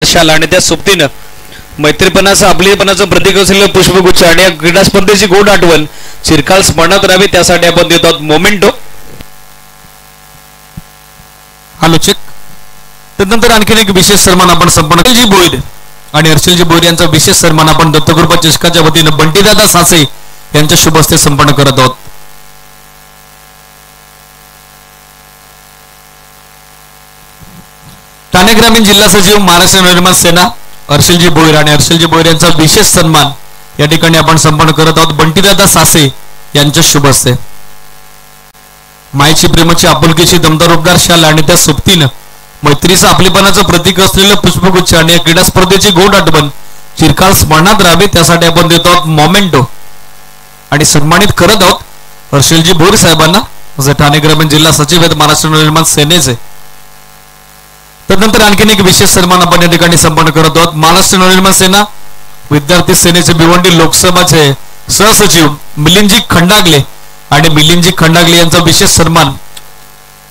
शाला आणि त्या सोबतीनं मैत्रीपणाचं आपलीपणाचं प्रतीक असलेलं पुष्पगुच्छ आणि या क्रीडा स्पर्धेची गोड आठवण चिरकाल स्मरणात राहावी त्यासाठी आपण देत आहोत मोमेंटो. आलोचक त्यानंतर आणखीन एक विशेष सन्मान आपण संपन्न जी बोईर आणि हर्षलजी बोईर यांचा विशेष सन्मान आपण दत्तकृपा चषकाच्या वतीनं बंटीदादा सासे यांच्या शुभ हस्ते संपन्न करत आहोत. ठाणे ग्रामीण जिल्हा सचिव महाराष्ट्र नवनिर्माण सेना हर्षलजी बोईर आणि हर्षलजी बोईर यांचा विशेष सन्मान या ठिकाणी आपण संपन्न करत आहोत बंटीदादा सासे यांच्या शुभ हस्ते. मायेची प्रेमाची आपुलकीची दमदार उपदार शाल आणि त्या सोबतीनं मैत्रीचं आपलीपणाचं प्रतीक असलेलं पुष्पगुच्छ आणि या क्रीडा स्पर्धेची गोड आठवण चिरकाल स्मरणात राहावी त्यासाठी आपण देत आहोत मोमेंटो आणि सन्मानित करत आहोत हर्षलजी बोईर साहेबांना जे ठाणे ग्रामीण जिल्हा सचिव आहेत महाराष्ट्र नवनिर्माण सेनेचे. त्यानंतर आणखीन एक विशेष सन्मान आपण या ठिकाणी संपन्न करत आहोत महाराष्ट्र नवनिर्माण सेना विद्यार्थी सेनेचे भिवंडी लोकसभाचे सहसचिव मिलिंदजी खंडागले आणि मिलिंदजी खंडागले यांचा विशेष सन्मान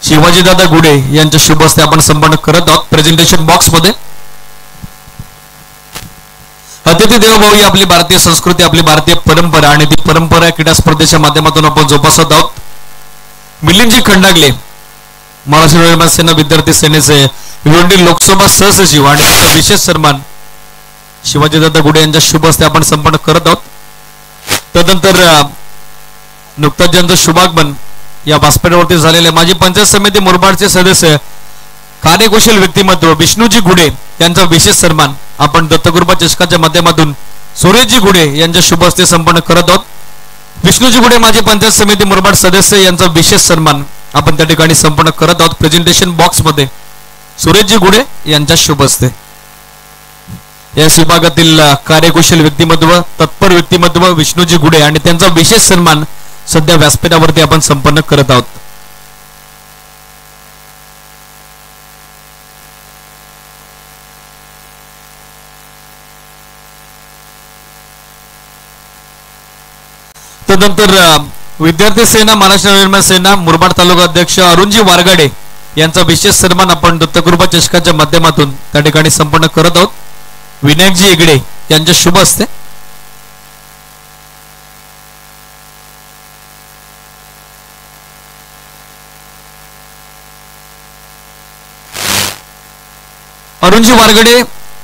शिवाजीदादा गुडे यांच्या शुभ हस्ते आपण संपन्न करत आहोत. प्रेझेंटेशन बॉक्स मध्ये अतिथी देवभाव ही आपली भारतीय संस्कृती आपली भारतीय परंपरा आणि ती परंपरा क्रीडा स्पर्धेच्या माध्यमातून आपण जोपासत आहोत. मिलिंदजी खंडागले महाराष्ट्र नवनिर्माण सेना विद्यार्थी सेनेचे भिवंडी लोकसभा सहसचिव आणि त्यांचा विशेष सन्मान शिवाजीदादा गुडे यांच्या शुभ हस्ते आपण संपन्न करत आहोत. त्यानंतर नुकताच ज्यांचं शुभागमन या व्यासपीठावरती झालेले माजी पंचायत समिती मुरबाडचे सदस्य कार्यकुशल व्यक्तिमत्व विष्णूजी गुडे यांचा विशेष सन्मान आपण दत्तकृपा चषकाच्या माध्यमातून सुरेशजी गुडे यांच्या शुभ हस्ते संपन्न करत आहोत. विष्णूजी गुडे माजी पंचायत समिती मुरबाड सदस्य यांचा विशेष सन्मान आपण त्या ठिकाणी संपन्न करत आहोत. प्रेझेंटेशन बॉक्स मध्ये सुरेशजी गुडे यांच्या शुभ हस्ते. या विभागातील कार्यकुशल व्यक्तिमत्व तत्पर व्यक्तिमत्व विष्णूजी गुडे आणि त्यांचा विशेष सन्मान सध्या व्यासपीठावरती आपण संपन्न करत आहोत. त्यानंतर विद्यार्थी सेना महाराष्ट्र नवनिर्माण सेना मुरबाड तालुका अध्यक्ष अरुणजी वारगाडे यांचा विशेष सन्मान आपण दत्तकृपा चषकाच्या माध्यमातून त्या ठिकाणी संपन्न करत आहोत. विनायकजी हेगडे यांच्या शुभ हस्ते. अरुणजी वारगडे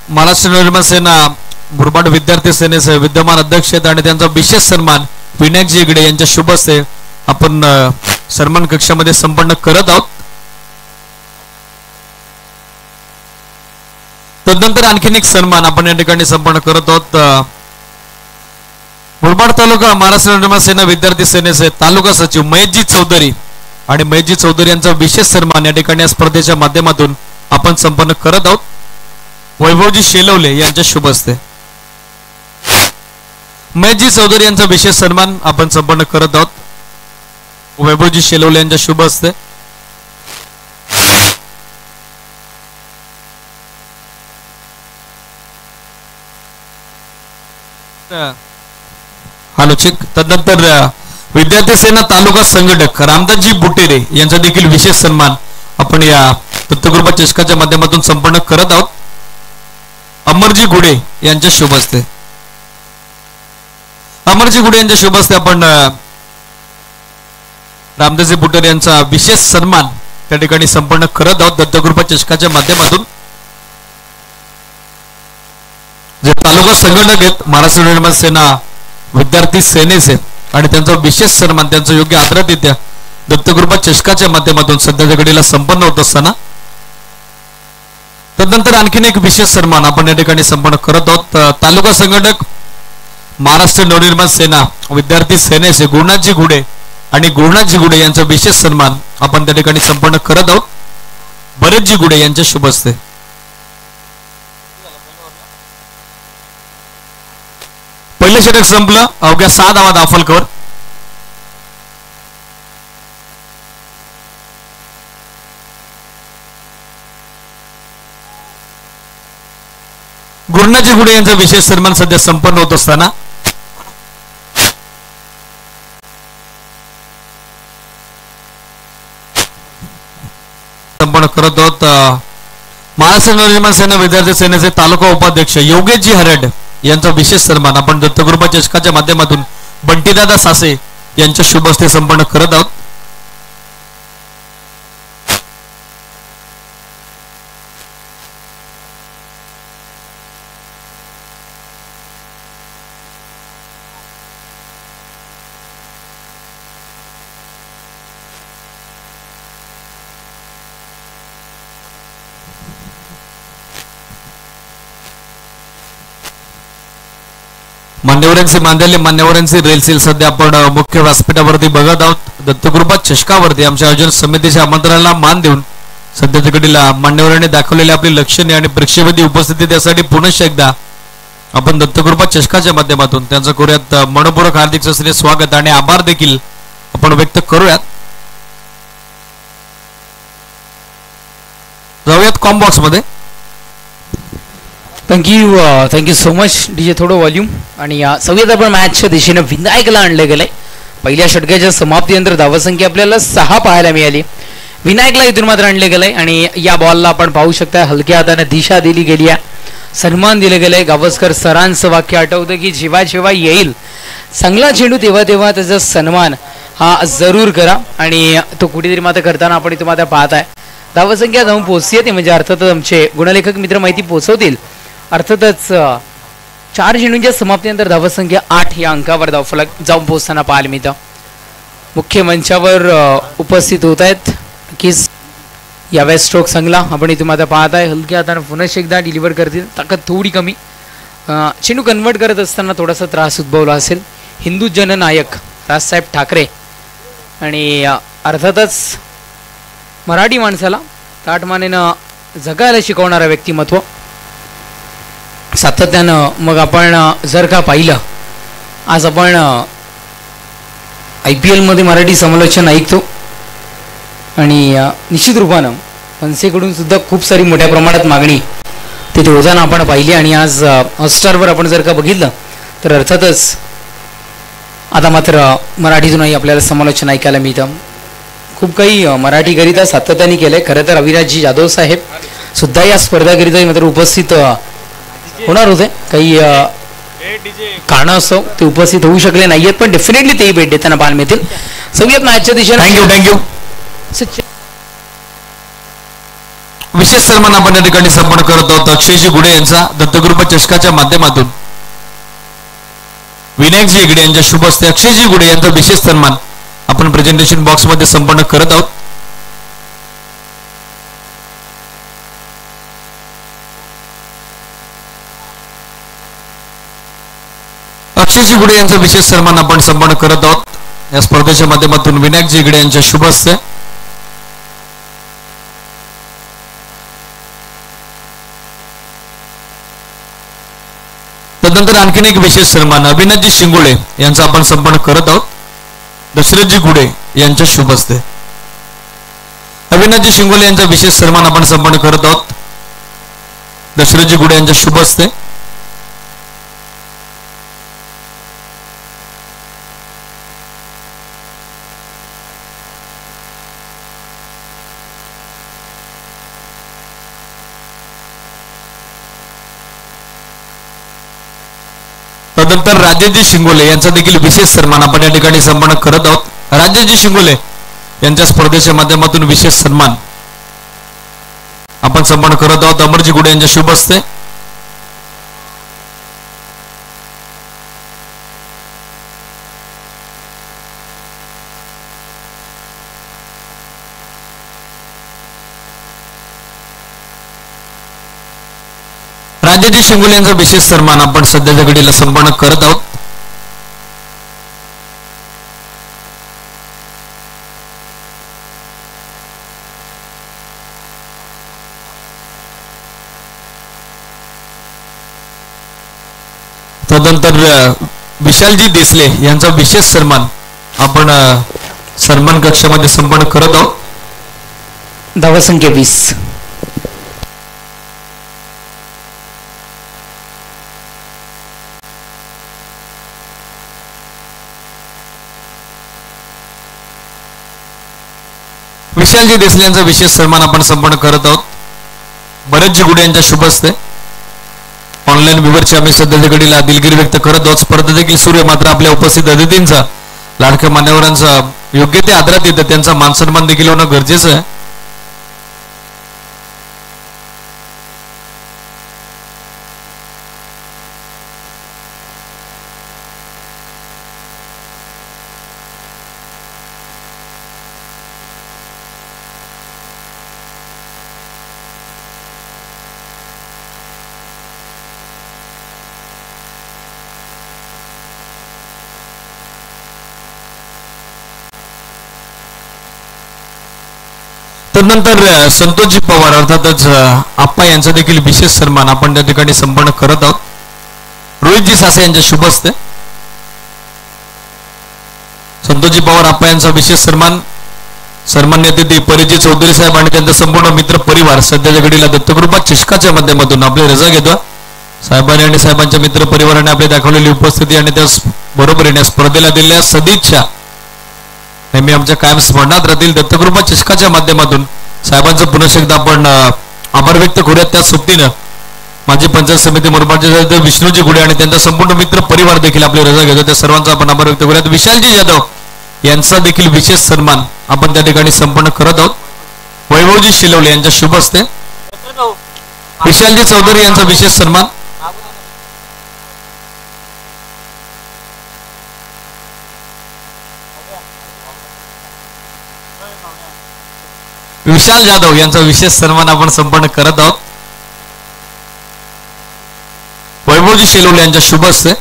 महाराष्ट्र नवनिर्माण सेना मुरबाड विद्यार्थी सेनेचे विद्यमान अध्यक्ष आहेत आणि त्यांचा विशेष सन्मान विनायकजी हेगडे यांच्या शुभ हस्ते आपण सन्मान कक्षामध्ये संपन्न करत आहोत. तदनंतर आणखीन एक सन्मान आपण या ठिकाणी संपन्न करत आहोत. मुरबाड तालुका महाराष्ट्र नवनिर्माण सेना विद्यार्थी सेनेचे तालुका सचिव महेशजी चौधरी आणि महेशजी चौधरी यांचा विशेष सन्मान या ठिकाणी या स्पर्धेच्या माध्यमातून आपण संपन्न करत आहोत. वैभवजी शेलवले यांच्या शुभ हस्ते. महेशजी चौधरी यांचा विशेष सन्मान आपण संपन्न करत आहोत. वैभवजी शेलवले यांच्या शुभ हस्ते. आलोचक तदनंतर विद्यार्थी सेना तालुका संघटक रामदासजी बुटेरे यांचा देखील विशेष सन्मान आपण या दत्तकृपा चषकाच्या माध्यमातून संपन्न करत आहोत. अमरजी गुडे यांच्या शुभ हस्ते. अमरजी गुडे यांच्या शुभ हस्ते आपण रामदासजी बुटेरे यांचा विशेष सन्मान त्या ठिकाणी संपन्न करत आहोत दत्तकृपा चषकाच्या माध्यमातून. जे तालुका संघटक आहेत महाराष्ट्र नवनिर्माण सेना विद्यार्थी सेनेचे आणि त्यांचा विशेष सन्मान त्यांचं योग्य आदरातिथ्य दत्तकृपा चषकाच्या माध्यमातून सध्याच्या घडीला संपन्न होत असताना तदनंतर आणखीन एक विशेष सन्मान आपण या ठिकाणी संपन्न करत आहोत. तालुका संघटक महाराष्ट्र नवनिर्माण सेना विद्यार्थी सेनेचे गुरुनाथजी गुडे आणि गुरुनाथजी गुडे यांचा विशेष सन्मान आपण त्या ठिकाणी संपन्न करत आहोत. भरतजी गुडे यांच्या शुभ हस्ते. पहिलं षटक संपलं अवघ्या 6 धावा दाफलकर. गुरुनाथजी गुडे यांचा विशेष सन्मान सध्या संपन्न होत असताना संपन्न करत आहोत. महाराष्ट्र नवनिर्माण सेना विद्यार्थी सेनेचे तालुका उपाध्यक्ष योगेशजी हरड यांचा विशेष सन्मान आपण दत्तगुरुपा चषकाच्या माध्यमातून बंटीदादा सासे यांच्या शुभ हस्ते संपन्न करत आहोत. मान्यवरांचे मांडले मान्यवरांचे रेलसेल सध्या आपण मुख्य व्यासपीठावरती बघत आहोत. दत्तगुरुपा चषकावरती आमच्या आयोजन समितीच्या आमंत्रणाला मान देऊन सध्याच्या घडीला मान्यवरांनी दाखवलेली आपली लक्षणीय आणि प्रेक्षेपदी उपस्थिती त्यासाठी पुनश्च एकदा आपण दत्तगुरुपा चषकाच्या माध्यमातून त्यांचं करूयात मनपूर्वक हार्दिक स्वागत आणि आभार देखील आपण व्यक्त करूयात. जाऊयात कॉम्बॉक्स मध्ये. Thank you so much DJ. थोडं व्हॉल्यूम. आणि सगळ्यात आपण मॅचच्या दिशेने विनायकला आणले गेले. पहिल्या षटकाच्या समाप्तीनंतर धावसंख्या आपल्याला 6 पाहायला मिळाली. विनायकला इथून मात्र आणले गेले आणि या बॉलला आपण पाहू शकता हलक्या हाताने दिशा दिली गेली आहे, सन्मान दिले गेले. गावस्कर सरांचं वाक्य आठवतं की जेव्हा जेव्हा येईल चांगला चेंडू तेव्हा तेव्हा त्याचा सन्मान हा जरूर करा. आणि तो कुठेतरी मात्र करताना आपण इथं मात्र पाहत आहे. धावसंख्या जाऊन पोहोचते ते म्हणजे अर्थातच आमचे गुणलेखक मित्र माहिती पोहोचवतील. अर्थातच 4 चेंडूंच्या समाप्तीनंतर धावसंख्या 8 या अंकावर धावफलक जाऊन पोहोचताना पाहायला मिळतं. मुख्य मंचावर उपस्थित होत आहेत नक्कीच यावेळेस स्ट्रोक चांगला आपण इथून आता पाहत आहे. हलक्या हाताने पुन्हा एकदा डिलिव्हर करतील. ताकद थोडी कमी. चेंडू कन्वर्ट करत असताना थोडासा त्रास उद्भवला असेल. हिंदू जननायक राजसाहेब ठाकरे आणि अर्थातच मराठी माणसाला ताटमानेनं जगायला शिकवणारं व्यक्तिमत्व. सातत्यानं मग आपण जर का पाहिलं आज आपण IPL मध्ये मराठी समालोचन ऐकतो आणि निश्चित रूपानं मनसेकडून सुद्धा खूप सारी मोठ्या प्रमाणात मागणी तिथे होताना आपण पाहिली. आणि आज हॉटस्टारवर आपण जर का बघितलं तर अर्थातच आता मात्र मराठीतूनही आपल्याला समालोचन ऐकायला मिळतं. खूप काही मराठीकरिता सातत्याने केलंय. खरं तर अविराजजी जाधव साहेब सुद्धा या स्पर्धाकरिता मात्र उपस्थित होणार होते. काही कारणास्तव ते उपस्थित होऊ शकले नाहीयेत पण डेफिनेटली तेही भेट देताना पाहायला मिळतील. सगळ्यात मॅचच्या दिशेने थँक्यू. विशेष सन्मान आपण या ठिकाणी संपन्न करत आहोत अक्षयजी गुडे यांचा दत्तगुरुपा चषकाच्या माध्यमातून. विनायकजी हेगडे यांच्या शुभ हस्ते अक्षयजी गुडे यांचा विशेष सन्मान आपण प्रेझेंटेशन बॉक्स मध्ये संपन्न करत आहोत. अक्षयजी गुडे यांचा विशेष सन्मान आपण संपन्न करत आहोत या स्पर्धेच्या माध्यमातून विनायकजी हेगडे यांच्या शुभ हस्ते. तदनंतर आणखीन एक विशेष सन्मान अभिनाथजी शिंगोळे यांचा आपण संपन्न करत आहोत दशरथजी गुडे यांच्या शुभ हस्ते. अभिनाथजी शिंगोळे यांचा विशेष सन्मान आपण संपन्न करत आहोत दशरथजी गुडे यांच्या शुभ हस्ते. तदनंतर राजेशजी शिंगोले यांचा देखील विशेष सन्मान आपण या ठिकाणी संपन्न करत आहोत. राजेशजी शिंगोले यांच्या स्पर्धेच्या माध्यमातून विशेष सन्मान आपण संपन्न करत आहोत अमरजी गुडे यांच्या शुभ हस्ते. राजेशजी शिंगोले यांचा विशेष सन्मान आपण सध्याच्या घडीला संपन्न करत आहोत. तदनंतर विशालजी देसले यांचा विशेष सन्मान आपण सन्मान कक्षामध्ये संपन्न करत आहोत. धावसंख्या 20. विशालजी देसले यांचा विशेष सन्मान आपण संपन्न करत आहोत. बरेचजी गुडे यांच्या शुभ असते. ऑनलाईन व्ह्यूवरची आम्ही सध्याच्या घडीला दिलगिरी व्यक्त करत आहोत. स्पर्धा देखील सूर्य मात्र आपल्या उपस्थित अतिथींचा लाडक्या मान्यवरांचा योग्य ते आदरात येतं त्यांचा मानसन्मान देखील होणं गरजेचं आहे. तदनंतर संतोषजी पवार अर्थातच आप्पा यांचा देखील विशेष सन्मान आपण त्या ठिकाणी संपन्न करत आहोत. रोहितजी सासे यांच्या शुभ असते. संतोषजी पवार आप्पा यांचा विशेष सन्मान्य अतिथी परिजय चौधरी साहेब आणि त्यांचा संपूर्ण मित्र परिवार सध्याच्या घडीला दत्तकृपा चिष्काच्या माध्यमातून आपली रजा घेतो. साहेबांनी आणि साहेबांच्या मित्र परिवाराने आपली दाखवलेली उपस्थिती आणि त्या बरोबरीने स्पर्धेला दिलेल्या सदिच्छा नेहमी आमच्या कायम स्मरणात राहतील. दत्तकृपा चिष्काच्या माध्यमातून साहेबांचं पुन्हा एकदा आपण आभार व्यक्त करूयात. त्या सोबतीनं माजी पंचायत समिती मुरबाडचे विष्णूजी गुडे आणि त्यांचा संपूर्ण मित्र परिवार देखील आपली रजा घेतो. त्या सर्वांचा आपण आभार व्यक्त करूयात. विशालजी जाधव यांचा देखील विशेष सन्मान आपण त्या ठिकाणी संपन्न करत आहोत. वैभवजी शिलवले यांच्या शुभ असते. विशालजी चौधरी यांचा विशेष सन्मान. विशाल जाधव यांचा विशेष सन्मान आपण संपन्न करत आहोत. वैभवजी शेलवले यांच्या शुभ असते.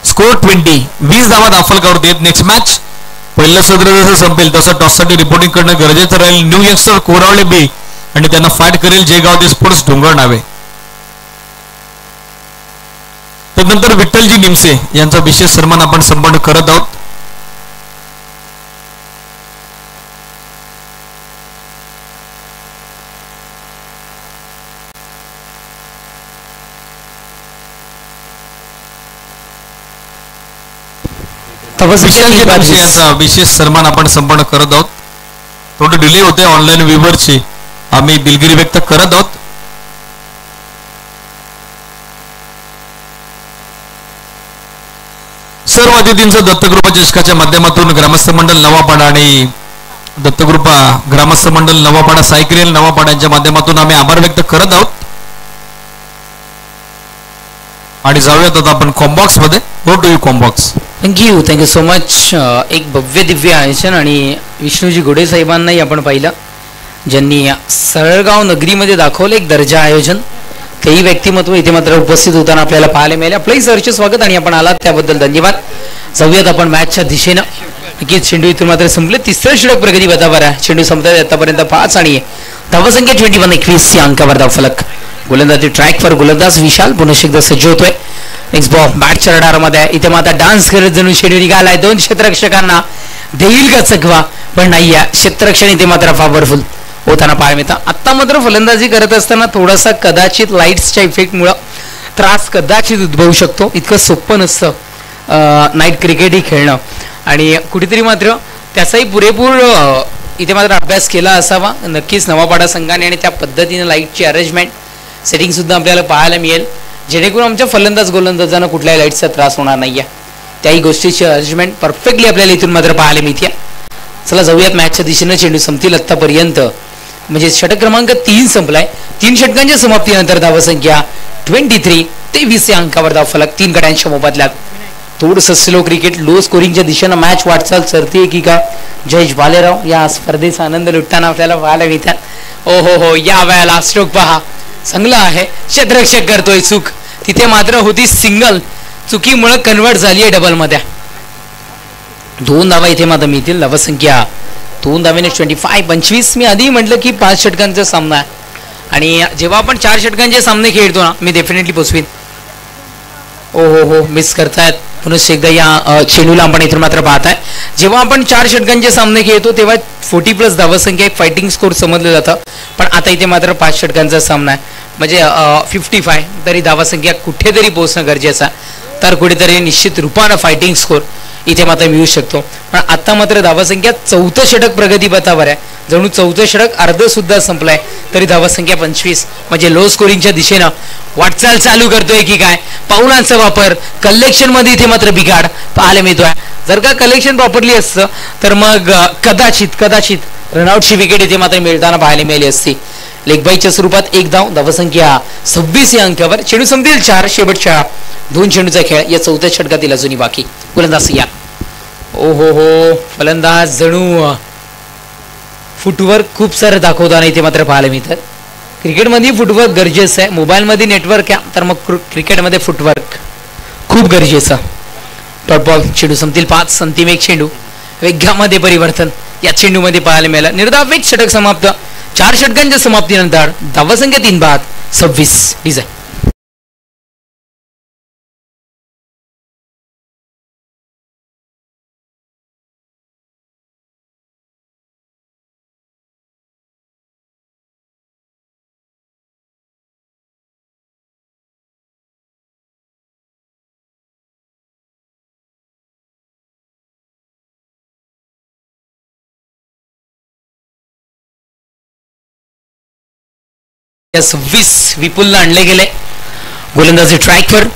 स्कोर 20 धावा दाखल देत. नेक्स्ट मॅच पहिलं सत्र जसं संपेल तसं टॉससाठी रिपोर्टिंग करणं गरजेचं राहील. न्यू यंगस्टर कोरावळे बी आणि त्यांना फाईट करेल जयगाव ते स्पोर्ट्स डोंगर नावे. त्यानंतर विठ्ठलजी निमसे यांचा विशेष सन्मान आपण संपन्न करत आहोत. यांचा विशेष सन्मान आपण संपन्न करत आहोत. थोडं डिले होते ऑनलाईन व्ह्यूवरची आम्ही दिलगिरी व्यक्त करत आहोत. सर्व अतिथींचं दत्तकृपा चिष्काच्या माध्यमातून ग्रामस्थ मंडळ नवापाडा आणि दत्तकृपा ग्रामस्थ मंडळ नवापाडा सायकल नवापाडा यांच्या माध्यमातून आम्ही आभार व्यक्त करत आहोत. आणि जाऊयात आता आपण कॉम्बॉक्स मध्ये. Go to you combox. Thank you so much. एक भव्य दिव्य आयोजन आणि विष्णूजी गुडे साहेबांनाही आपण पाहिलं ज्यांनी सरळगाव नगरीमध्ये दाखवलं एक दर्जा आयोजन. काही व्यक्तिमत्व इथे मात्र उपस्थित होताना आपल्याला पाहायला मिळाले. आपलंही सरचे स्वागत आणि आपण आलात त्याबद्दल धन्यवाद. जाऊयात आपण मॅचच्या दिशेनं. नक्कीच चेंडू इथून मात्र संपले. तिसरं षटक प्रगती पथावर आहे. चेंडू संपतात आतापर्यंत 5 आणि धावसंख्या 21 या अंकावर धावफलक. गोलंदाजी ट्रॅक फॉर गोलंदाज विशाल पुन्हा एकदा सज्ज होतोय. नेक्स्ट बॉल बॅटच्या रडारमध्ये. इथे मात्र डान्स करत जणू चेंडू निघालाय. 2 क्षेत्ररक्षकांना देईल का चकवा पण नाही. या क्षेत्ररक्षण इथे मात्र पॉवरफुल होताना पाहायला मिळतं. आत्ता मात्र फलंदाजी करत असताना थोडासा कदाचित लाईट्सच्या इफेक्टमुळं त्रास कदाचित उद्भवू शकतो. इतकं सोपं नसतं नाईट क्रिकेटही खेळणं आणि कुठेतरी मात्र त्याचाही पुरेपूर इथे मात्र अभ्यास केला असावा. नक्कीच नवापाडा संघाने आणि त्या पद्धतीने लाईटची अरेंजमेंट सेटिंग सुद्धा आपल्याला पाहायला मिळेल जेणेकरून आमच्या फलंदाज गोलंदाजांना कुठल्याही लाईटचा त्रास होणार नाही आहे. त्याही गोष्टीची अरेंजमेंट परफेक्टली आपल्याला इथून मात्र पाहायला मिळते. चला जाऊयात मॅचच्या दिशेनं. चेंडू संपतील आत्तापर्यंत म्हणजे षटक क्रमांक 3 संपलाय. 3 षटकांच्या समाप्तीनंतर धावसंख्या 23 या अंकावर धावफलक. 3 गड्यांच्या मोबदल्यात. थोडंसं स्लो क्रिकेट लो स्कोरिंगच्या दिशेनं मॅच वाटचाल सरते की का. जयेश भालेराव या स्पर्धेचा आनंद लुटताना आपल्याला पाहायला मिळतात. ओ हो या वेळेला स्ट्रोक पहा चांगला आहे. क्षेत्ररक्षक करतोय चूक. तिथे मात्र होती सिंगल. चुकीमुळे कन्वर्ट झाली आहे डबल मध्ये. 2 धावा इथे मात्र मिळतील. धावसंख्या 2 धावेने 25. मी आधी म्हटलं की 5 षटकांचा सामना आहे आणि जेव्हा आपण 4 षटकांचे सामने खेळतो ना मी डेफिनेटली पोचवीन. हो मिस करतायत पुन्हा एकदा या चेंडूला आपण इथून मात्र पाहताय. जेव्हा आपण 4 षटकांचे सामने खेळतो तेव्हा 40+ धावसंख्या एक फायटिंग स्कोर समजलं जातं. पण आता इथे मात्र 5 षटकांचा सामना आहे म्हणजे 55 तरी धावसंख्या कुठेतरी पोहोचणं गरजेचं आहे. तर कुठेतरी निश्चित रूपानं फायटिंग स्कोर इथे मात्र मिळू शकतो. पण आता मात्र धावसंख्या 4थं षटक प्रगतीपथावर आहे. जणू 4थं षटक अर्ध सुद्धा संपलंय तरी धावसंख्या 25 म्हणजे लो स्कोरिंगच्या दिशेनं वाटचाल चालू करतोय की काय. पाऊलांचा वापर कलेक्शन मध्ये इथे मात्र बिघाड पाहायला मिळतोय. जर का कलेक्शन प्रॉपरली असतं तर मग कदाचित रनआउटची विकेट इथे मात्र मिळताना पाहायला मिळाली असती. लेगबाईच्या स्वरूपात एक धाव, धावसंख्या 26 या अंकावर. चेंडू संपतील 4 शेवटच्या 2 चेंडूचा खेळ या 4थ्या षटकातील अजूनही बाकी. गोलंदाज या ओ हो फलंदाज जणू फुटवर्क खूप सारं दाखवताना इथे मात्र पाहायला मिळतात. क्रिकेटमध्ये फुटवर्क गरजेचं आहे. मोबाईलमध्ये नेटवर्क आहे तर मग क्रिकेटमध्ये फुटवर्क खूप गरजेचं. Dot ball. चेंडू संपतील 5, अंतिम एक चेंडू. वेगामध्ये परिवर्तन या चेंडूमध्ये पाहायला मिळालं. निर्धाव एक षटक समाप्त. 4 षटकांच्या समाप्तीनंतर धावसंख्या 3 बाद 26 डिझाईन. या 26 विपुलला आणले गेले गोलंदाजी ट्रॅकवर.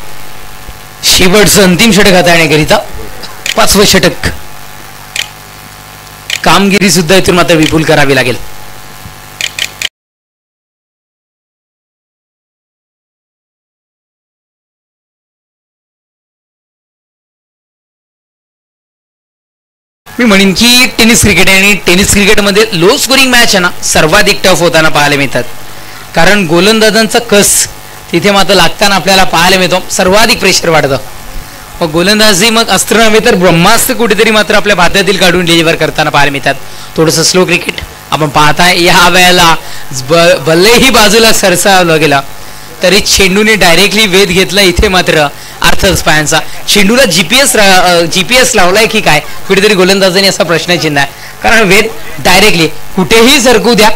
शेवटचं अंतिम षटक हाताळण्याकरिता 5वं षटक. कामगिरी सुद्धा इथून मात्र विपुल करावी लागेल. मी म्हणेन की टेनिस क्रिकेट आहे आणि टेनिस क्रिकेटमध्ये लो स्कोरिंग मॅच आहे ना सर्वाधिक टफ होताना पाहायला मिळतात. कारण गोलंदाजांचा कस तिथे मात्र लागताना आपल्याला पाहायला मिळतो. सर्वाधिक प्रेशर वाढतं. मग गोलंदाजी मग अस्त्र नव्हे तर ब्रह्मास्त्र कुठेतरी मात्र आपल्या भारतातील काढून डिलिव्हर करताना पाहायला मिळतात. थोडंसं स्लो क्रिकेट आपण पाहताय. या वेळेला भलेही बाजूला सरसावलं गेला तरी चेंडूने डायरेक्टली वेध घेतला इथे मात्र अर्थच पायांचा. चेंडूला जीपीएस लावलाय की काय कुठेतरी गोलंदाजाने असा प्रश्नचिन्ह आहे. कारण वेध डायरेक्टली कुठेही सरकू द्या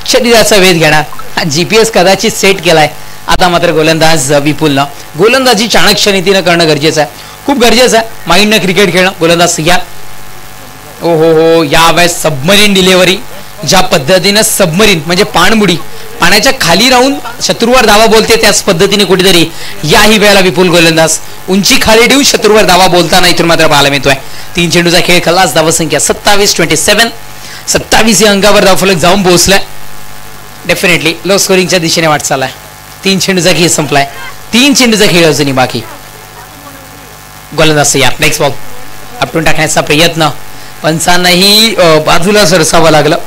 शरीराचा वेध घेणार. जीपीएस कदाचित सेट केलाय. आता मात्र गोलंदाज विपुलनं गोलंदाजी चाणक्य नीतीनं करणं गरजेचं आहे. खूप गरजेचं आहे माइंडनं क्रिकेट खेळणं. गोलंदाज या ओ हो या वेळेस सबमरीन डिलिव्हरी. ज्या पद्धतीनं सबमरीन म्हणजे पाणबुडी पाण्याच्या खाली राहून शत्रूवर धावा बोलते त्याच पद्धतीने कुठेतरी याही वेळेला विपुल गोलंदाज उंची खाली ठेवून शत्रूवर धावा बोलताना इथून मात्र पाहायला मिळतोय. 3 चेंडूचा खेळ खलास. धावसंख्या 27-27. 27 या अंकावर धावफलक जाऊन पोहोचलाय. डेफिनेटली लो स्कोरिंगच्या दिशेने वाटचाल आहे. 3 चेंडूचा खेळ संपलाय. 3 चेंडूचा खेळ अजूनही बाकी. गोलंदाज या नेक्स्ट बॉल आपटून टाकण्याचा प्रयत्न. पंचांनाही बाजूला सरसावं लागलं.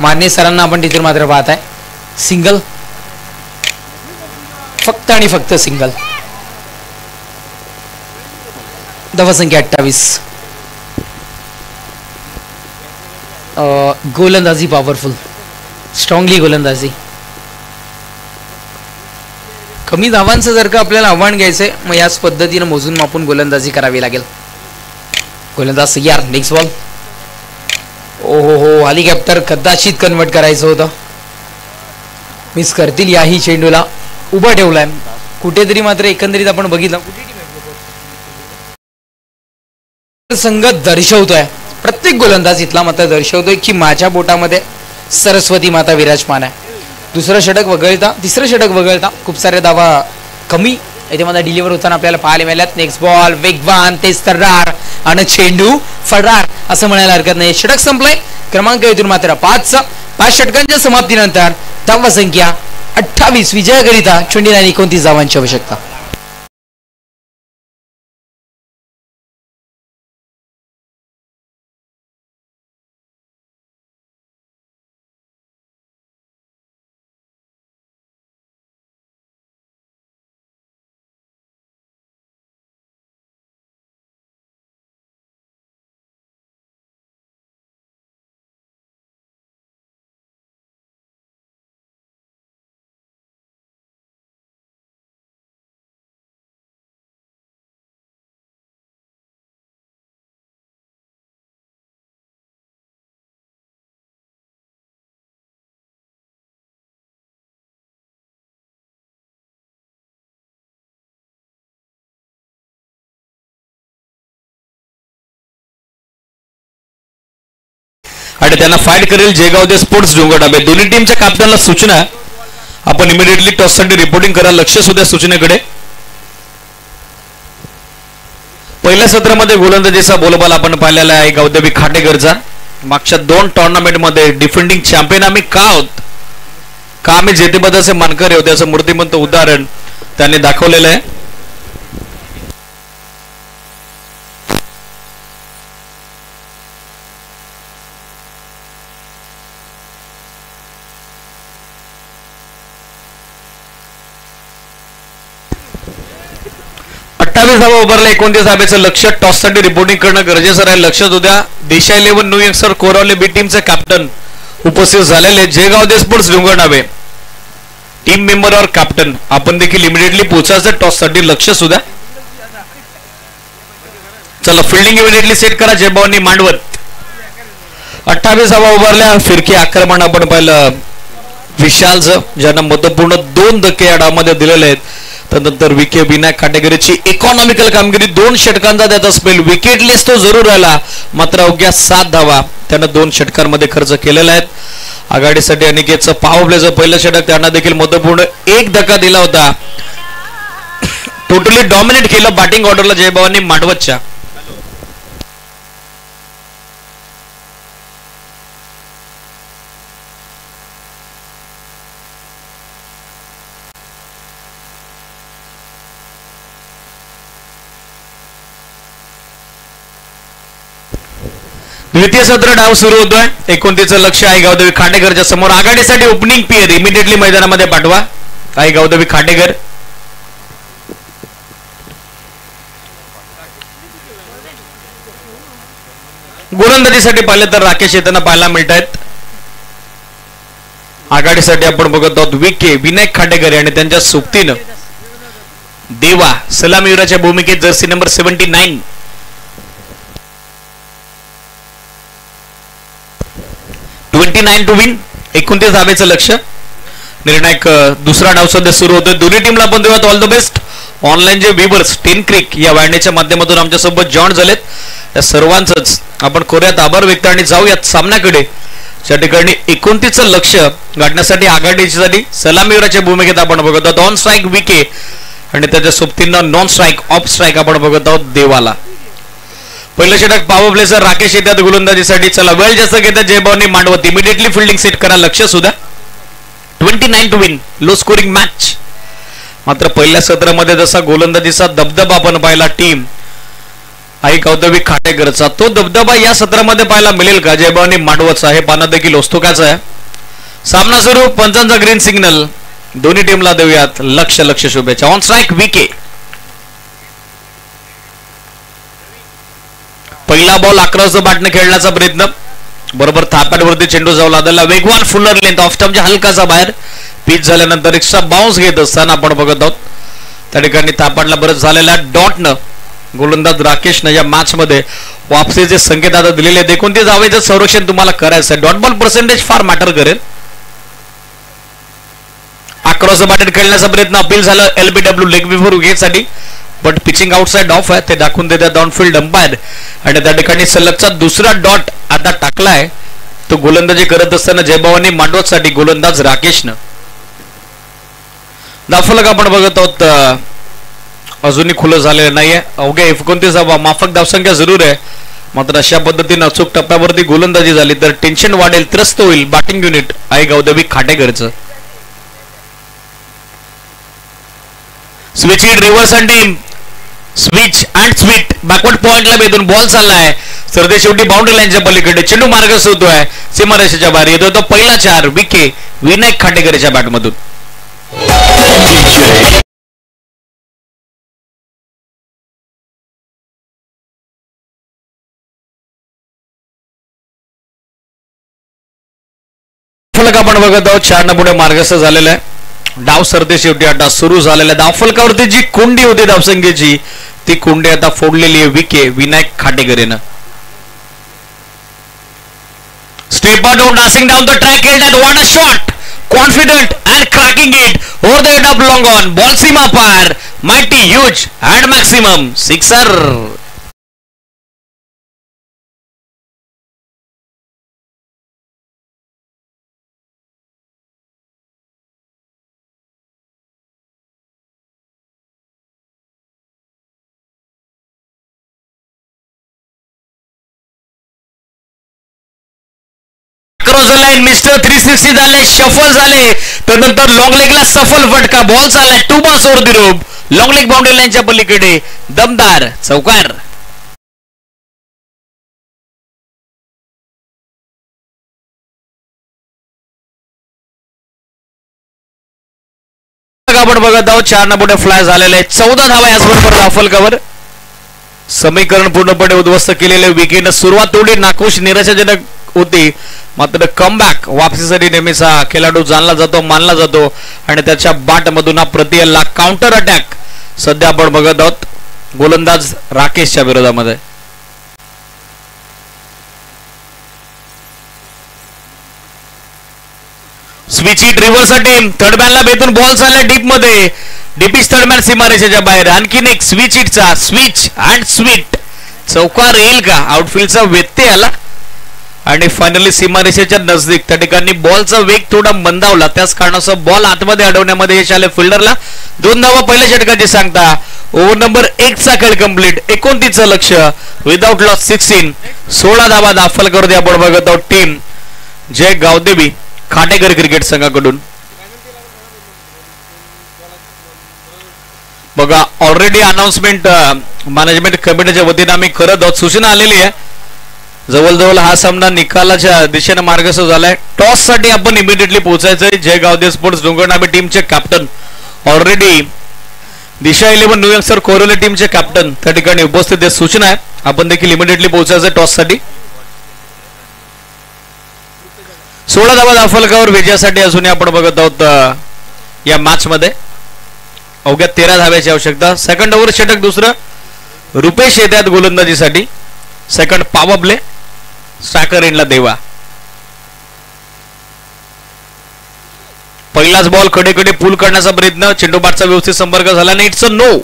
मारणे सरांना आपण तिथून मात्र पाहत आहे. सिंगल फक्त आणि फक्त सिंगल. धावसंख्या 28. गोलंदाजी पॉवरफुल स्ट्रॉंगली गोलंदाजी. कमी धावांचं जर का आपल्याला आव्हान घ्यायचंय मग याच पद्धतीनं मोजून मापून गोलंदाजी करावी लागेल. गोलंदाज यार नेक्स्ट बॉल. ओ हो हेलिकॉप्टर कदाचित कन्वर्ट करायचं होतं. मिस करतील याही चेंडूला. उभा ठेवलाय कुठेतरी मात्र एकंदरीत आपण बघितलं संघ दर्शवतोय. प्रत्येक गोलंदाज इथला मात्र दर्शवतोय की माझ्या बोटामध्ये सरस्वती माता विराजमान आहे. दुसरं षटक वगळता तिसरं षटक वगळता खूप साऱ्या धावा कमी इथे मला डिलिव्हर होताना आपल्याला पाहायला मिळाल्यात. नेक्स्ट बॉल वेगवान तेज तर्रार आणि चेंडू फरार असं म्हणायला हरकत नाही. षटक संपलंय. क्रमांक इथून मात्र 5 षटकांच्या समाप्तीनंतर धावसंख्या 28. विजयाकरिता 29 धावांची आवश्यकता. आणि त्यांना फाईट करेल जयगाव दे स्पोर्ट्स डोंगर डाबे. दोन्ही टीमच्या कॅप्टनला सूचना, आपण इमिडिएटली टॉससाठी रिपोर्टिंग करा. लक्ष सुद्धा सूचनेकडे. पहिल्या सत्रामध्ये गोलंदाजीचा बोलबाला आपण पाहिलेला आहे गावदेवी खाटेकरचा. मागच्या 2 टुर्नामेंटमध्ये डिफेंडिंग चॅम्पियन आम्ही का आहोत, का आम्ही जेतेपदाचे मानकरी होते असं मूर्तिमंत उदाहरण त्यांनी दाखवलेलं आहे. ओव्हरला 29 धाब्याचं लक्ष. टॉससाठी रिपोर्टिंग करणं गरजेचं राहील. लक्षात उद्या दिशा 11 न्यू यंगस्टर कोरावले बी टीमचे कॅप्टन उपस्थित झालेले जयगाव दे स्पोर्ट्स डोंगर डाबे टीम मेंबर और कॅप्टन. आपण देखील इमिडिएटली पोहोचायचं टॉससाठी. लक्ष सुद्धा. चला फिल्डिंग इमिडिएटली सेट करा. जयभावांनी मांडवत. 28 धावा उभारल्या. फिरकी आक्रमण आपण पाहिलं विशालचं, ज्यांना महत्वपूर्ण 2 धक्के या डावमध्ये दिलेले आहेत. त्यानंतर विके विनायक कॅटेगरीची इकॉनॉमिकल कामगिरी. 2 षटकांचा त्याचा स्पेल. विकेटलेस तो जरूर राहिला, मात्र अवघ्या 7 धावा त्यानं 2 षटकांमध्ये खर्च केलेला आहेत. आघाडीसाठी अनिकेतचं पॉवर प्लेचं पहिलं षटक त्यांना देखील महत्वपूर्ण 1 धक्का दिला होता. टोटली डॉमिनेट केलं बॅटिंग ऑर्डरला जयभावांनी मांडवतच्या. द्वितीय सत्र डाव सुरू होतोय. 29 लक्ष आहे गावदेवी खाटेकरच्या समोर. आघाडीसाठी ओपनिंग पेअर इमिडिएटली मैदानामध्ये पाठवा. आहे गावदेवी खाटेकर. गोलंदाजीसाठी पाहिले तर राकेश येताना पाहायला मिळत आहेत. आघाडीसाठी आपण बघत आहोत विके विनायक खाटेकर आणि त्यांच्या सोबतीनं देवा सलामीवीराच्या भूमिकेत जर्सी नंबर 79. To win. 29 धाब्याचं लक्ष. निर्णायक दुसरा डाव सध्या सुरू होतोय. दोन्ही टीमला आपण देऊयात ऑल द बेस्ट. ऑनलाईन जे व्हिवर्स 10 क्रिक या वाहिनीच्या माध्यमातून आमच्यासोबत जॉईन झालेत, त्या सर्वांचंच आपण करूयात आभार व्यक्त आणि जाऊयात सामन्याकडे. ज्या ठिकाणी 29चं लक्ष गाठण्यासाठी आघाडीसाठी सलामीवीराच्या भूमिकेत आपण बघत आहोत ऑन स्ट्राईक विके आणि त्याच्या सोबतीनं नॉन स्ट्राईक ऑफ स्ट्राईक आपण बघत आहोत देवाला. पहिलं षटक पॉवर प्लेसर राकेश येतात गोलंदाजीसाठी. चला वेळ जास्त घेतात जयभावांनी मांडवत. इमिडिएटली फिल्डिंग सेट करा. लक्ष सुद्धा. 29 to win. Low scoring match. मात्र पहिल्या सत्रामध्ये जसा गोलंदाजीचा दबदबा आपण पाहिला टीम आई गावदेवी खाटेकरचा, तो दबदबा या सत्रामध्ये पाहायला मिळेल का जयभावांनी मांडवतचा? हे पाहणं देखील औत्सुक्याचं आहे. सामना सुरू. पंचांचा ग्रीन सिग्नल. दोन्ही टीमला देऊयात लक्ष लक्ष शुभेच्छा. ऑन स्ट्राईक विके. पहिला बॉल आक्रमक बॅटने खेळण्याचा प्रयत्न. बरोबर थापाडवरती चेंडू जाऊ लागला. वेगवान फुलर लेंथ ऑफ स्टंपच्या हलकासा बाहेर पिच झाल्यानंतर एक्स्ट्रा बाउन्स घेत असताना आपण बघत आहोत. त्या ठिकाणी थापाडला बरंच झालेला डॉटनं गोलंदाज राकेशनं या मॅच मध्ये वापसीचे संकेत आता दिलेले आहेत. 29 धावेचं संरक्षण तुम्हाला करायचं आहे. डॉट बॉल पर्सेंटेज फार मॅटर करेल. अक्रॉस द बॅटर खेळण्याचा प्रयत्न. अपील झालं LBW लेग बिफोर विकेटसाठी, बट पिचिंग आउटसाइड ऑफ आहे ते दाखवून देतात डाऊनफील्ड अंपायर. आणि त्या ठिकाणी सलगचा दुसरा डॉट आता टाकलाय. तो गोलंदाजी करत असताना जयभावांनी मांडवतसाठी गोलंदाज राकेशनं. धावफलक आपण बघत आहोत अजूनही खुलं झालेलं नाहीये. अवघ्या 29 माफक धावसंख्या जरूर आहे, मात्र अशा पद्धतीने अचूक टप्प्यावरती गोलंदाजी झाली तर टेन्शन वाढेल, त्रस्त होईल बॅटिंग युनिट आहे गावदेवी खाटेकरचं. Switch it reverse and team switch and sweet backward पॉइंटला भेदून बॉल चाललाय. सरदे शेवटी बाउंड्री लाईनच्या पलीकडे चेंडू मार्गस्थ होतोय. सीमारेषेच्या बाहेर येतोय तो पहिला 4 विके विनायक खाटेकरच्या बॅटमधून. फलक आपण बघत आहोत 4 पुढे मार्गस्थ झालेला आहे. डाव सरते शेवटी आता सुरू झालेला. धावफलकावरती जी कुंडी होती धावसंख्येची ती कुंडी आता फोडलेली आहे विके विनायक खाटेकरनं. Step out dancing down the track and what a shot. Confident and cracking it over the head of long on. Ball सीमा पार. Mighty huge and maximum sixer. Line mister 360 झाले, शफल झाले, त्यानंतर लॉंग लेगला सफल फटका, बॉल चाललाय 2 balls over the rope, long leg boundary लाईनच्या पलीकडे दमदार चौकार. आपण बघत आहोत 4 नंबर फ्लाय झालेले आहे, 14 धावा याचबरोबर राफल कव्हर. समीकरण पूर्णपणे उद्ध्वस्त केलेले विकेट. सुरुवात थोडी नाखुश निराशाजनक होती, मात्र कमबॅक वापसीसाठी नेहमीचा खेळाडू जाणला जातो, मानला जातो आणि त्याच्या बाट मधून हा प्रतिहल्ला काउंटर अटॅक सध्या आपण बघत आहोत गोलंदाज राकेशच्या विरोधामध्ये. Switch hit reverse team, third मॅनला बेतून बॉल चालला डीप मध्ये, डीपीच थर्ड मॅन सीमारेषेच्या बाहेर. आणखीन एक स्विच हिटचा स्विच अँड स्वीट चौकार येईल का? आउटफील्डचा व्यत्यय आला आणि फायनली सीमारेषेच्या नजदीक त्या ठिकाणी बॉलचा वेग थोडा मंदावला, त्याच कारणासह बॉल आतमध्ये अडवण्यामध्ये यश आले फिल्डरला. 2 धावा पहिल्या षटकाची सांगता. ओव्हर नंबर 1 चा खेळ कंप्लीट, 29 लक्ष विदाउट लॉस 16. 16 धावा दाखल करू दे आपण बघत आहोत टीम जय गावदेवी खाटेकर क्रिकेट संघाकडून. बघा ऑलरेडी अनाउन्समेंट मॅनेजमेंट कमिटीच्या वतीने आम्ही करत आहोत. सूचना आलेली आहे, जवळजवळ हा सामना निकालाच्या दिशेने मार्गस्थ झालाय. टॉस साठी आपण इमिडिएटली पोहोचायचंय. जय गावदेव स्पोर्ट्स डोंगरनामे टीमचे कॅप्टन ऑलरेडी दिशा 11 न्यू यॉर्कर कोरोले टीमचे कॅप्टन त्या ठिकाणी उपस्थित आहे. सूचना आहे आपण देखील इमिडिएटली पोहोचायचंय टॉस साठी. 16 धावा दाफलकावर विजयासाठी अजूनही आपण बघत आहोत या मॅच मध्ये. अवघ्या 13 धाव्याची आवश्यकता. सेकंड ओव्हर षटक दुसरं रुपेश येतात गोलंदाजीसाठी. सेकंड पॉवर प्ले स्ट्रायकर एंडला देवा. पहिलाच बॉल कडे पुल करण्याचा प्रयत्न, चेंडूबाटचा व्यवस्थित संपर्क झाला नाही, इट्स अ नो.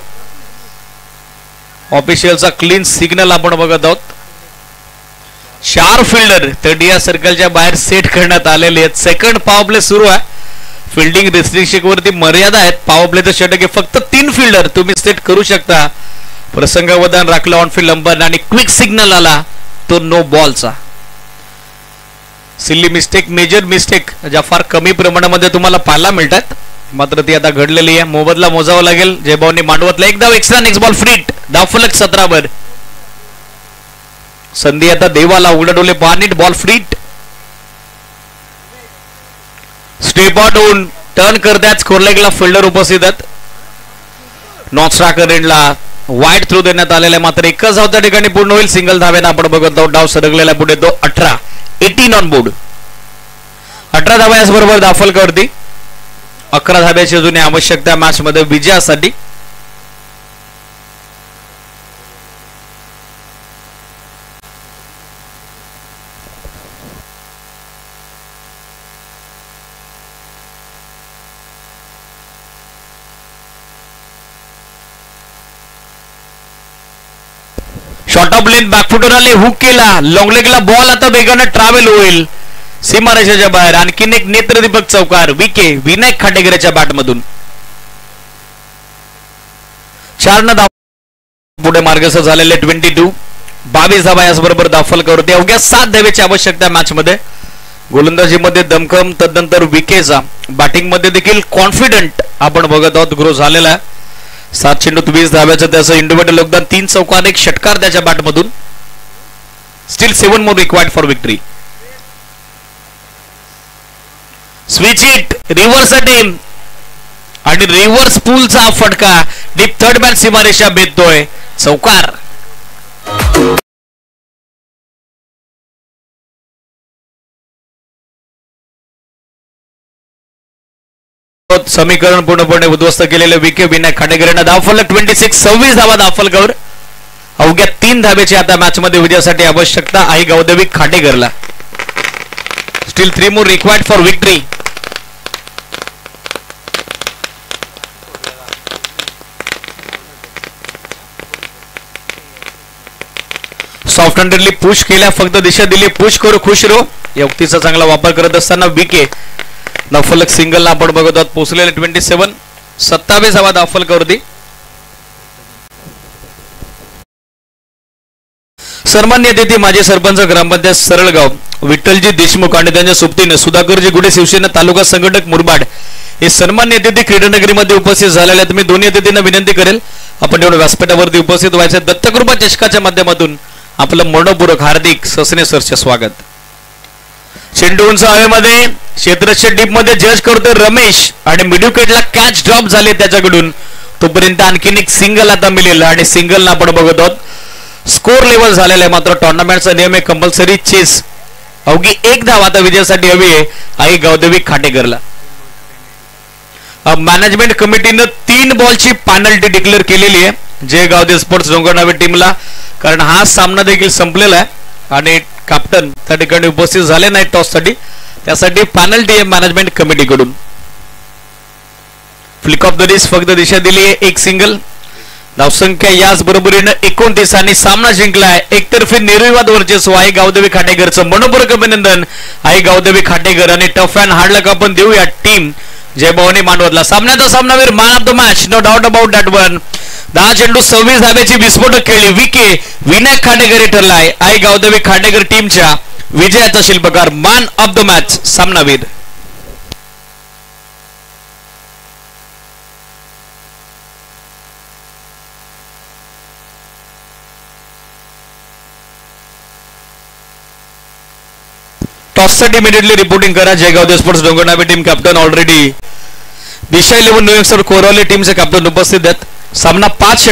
ऑफिशियलचा क्लीन सिग्नल आपण बघत आहोत. 4 फिल्डर तटिया सर्कलच्या बाहेर सेट करण्यात आलेले आहेत. सेकंड पॉवर प्ले सुरू आहे. फिल्डिंग रिस्ट्रिक्शन वरती मर्यादा आहेत. पॉवर प्लेचं षटक आहे, फक्त 3 फिल्डर तुम्ही सेट करू शकता. प्रसंगावधान राखलं ऑन फील्ड अंपायर आणि क्विक सिग्नल आला तो नो बॉलचा. सिल्ली मिस्टेक, मेजर मिस्टेक ज्या फार कमी प्रमाणामध्ये तुम्हाला पाहायला मिळतात, मात्र ती आता घडलेली आहे. मोबदला मोजावा लागेल. जयभाऊंनी मांडवतला एक धाव एक्स्ट्रा, नेक्स्ट बॉल फ्रीट, धावफलक 17 वर. संधी आता देवाला, उघडडोले पानीट, बॉल फ्रीट. स्टेप आउट होऊन टर्न करतात स्कोरलेगला फिल्डर उपस्थित आहेत. नॉन स्ट्रायकर एंडला वाईड थ्रू देण्यात आलेला, मात्र एकच धाव त्या ठिकाणी पूर्ण होईल. सिंगल धाव्याने आपण बघत आहोत डाव सरकलेला पुढे तो 18 ऑन बोर्ड. 18 धावा याचबरोबर दाफलकावरती. 11 धाब्याची अजून आवश्यकता मॅच मध्ये विजयासाठी. शॉर्ट ऑफ लेन बॅकफुटर आले, हुक केला, लॉंग लेगला बॉल आता वेगाने ट्रॅव्हल होईल सीमारेषेच्या बाहेर. आणखीन एक नेत्रदीपक चौकार विके विनायक खाटेकरच्या बॅटमधून. 4 न पुढे मार्गस्थ झालेले 22. 22 धावा याचबरोबर दाफलकावरती. अवघ्या 7 धावेची आवश्यकता मॅच मध्ये. गोलंदाजीमध्ये दमखम, तदनंतर विकेचा, बॅटिंग मध्ये देखील कॉन्फिडंट आपण बघत आहोत ग्रो झालेला आहे. 7 चेंडूत 20 धाव्याचं त्याचं इंडिव्हिज्युअल योगदान. 3 चौकार, 1 षटकार त्याच्या बॅटमधून. Still 7 more required for victory. Switch hit, reverse attempt आणि रिव्हर्स पूलचा फटका डीप थर्ड मॅन सीमारेषा भेटतोय चौकार. समीकरण पूर्णपणे उद्ध्वस्त केलेले विके विनायक खाटेकरांना धावफलक 26 धावा दाफलकावर. अवघ्या 3 धावेची आता मॅच मध्ये विजयासाठी आवश्यकता आहे गावदेवी खाटेकरला. Still 3 more required for victory. Soft handedly push केल्या, फक्त दिशा दिली, पुश करू खुश रो या उक्तीचा चांगला वापर करत असताना विके धावफलक सिंगल आपण बघत आहोत पोहोचलेले 27. 27 धावा दाफलकावरती. सन्मान्य अतिथी माजी सरपंच ग्रामपंचायत सरळगाव विठ्ठलजी देशमुख आणि त्यांच्या सोबतीने सुधाकरजी गुडे शिवसेना तालुका संघटक मुरबाड हे सन्मान्य अतिथी क्रीडानगरीमध्ये उपस्थित झालेले आहेत. मी दोन्ही अतिथींना विनंती करेल आपण एवढं व्यासपीठावरती उपस्थित व्हायचं. दत्तकृपा चषकाच्या माध्यमातून आपलं मनपूर्वक हार्दिक ससने सरचे स्वागत. चेंडू उंच हवेमध्ये क्षेत्ररक्षक डीप मध्ये जज करतोय रमेश आणि मिडविकेटला कॅच ड्रॉप झाले त्याच्याकडून. तोपर्यंत आणखीन एक सिंगल आता मिळेल आणि सिंगलला आपण बघत आहोत. स्कोर लेवल झालेला आहे. मात्र टुर्नामेंटचा नियम आहे कंपल्सरी चेस. अवघी एक धाव आता विजयासाठी हवी आहे आई गावदेवी खाटेकरला. मॅनेजमेंट कमिटीनं 3 बॉलची पेनल्टी डिक्लेअर केलेली आहे जय गावदेवी स्पोर्ट्स डोंगरनावे टीमला, कारण हा सामना देखील संपलेला आहे आणि कॅप्टन त्या ठिकाणी उपस्थित झाले नाही टॉस साठी. त्यासाठी पेनल्टी आहे मॅनेजमेंट कमिटीकडून. फ्लिक ऑफ द डिस्क फक्त दिशा दिली आहे. एक सिंगल. धावसंख्या याच बरोबरीनं 29 आणि सामना जिंकलाय. एकतर्फी निर्विवाद वर्चस्व आई गावदेवी खाटेकरचं मनपूर्वक अभिनंदन आई गावदेवी खाटेकर. आणि टफ अँड हार्ड लक आपण देऊया टीम जय भवानी मांडवतला. सामन्याचा सामनावीर man of the match, no doubt about that one. 10 चेंडू 26 धाब्याची विस्फोटक खेळली. विके विनायक खाटेकर ठरलाय आई गावदेवी खाटेकर टीमच्या विजयाचा शिल्पकार, मॅन ऑफ द मॅच सामनावीर. टॉससाठी इमिडिएटली रिपोर्टिंग करा Jai Gavdevi sports Dongarnave team captain already दिशा 11 न्यू यॉर्क कोरवली टीमचे कॅप्टन उपस्थित आहेत. सामना 5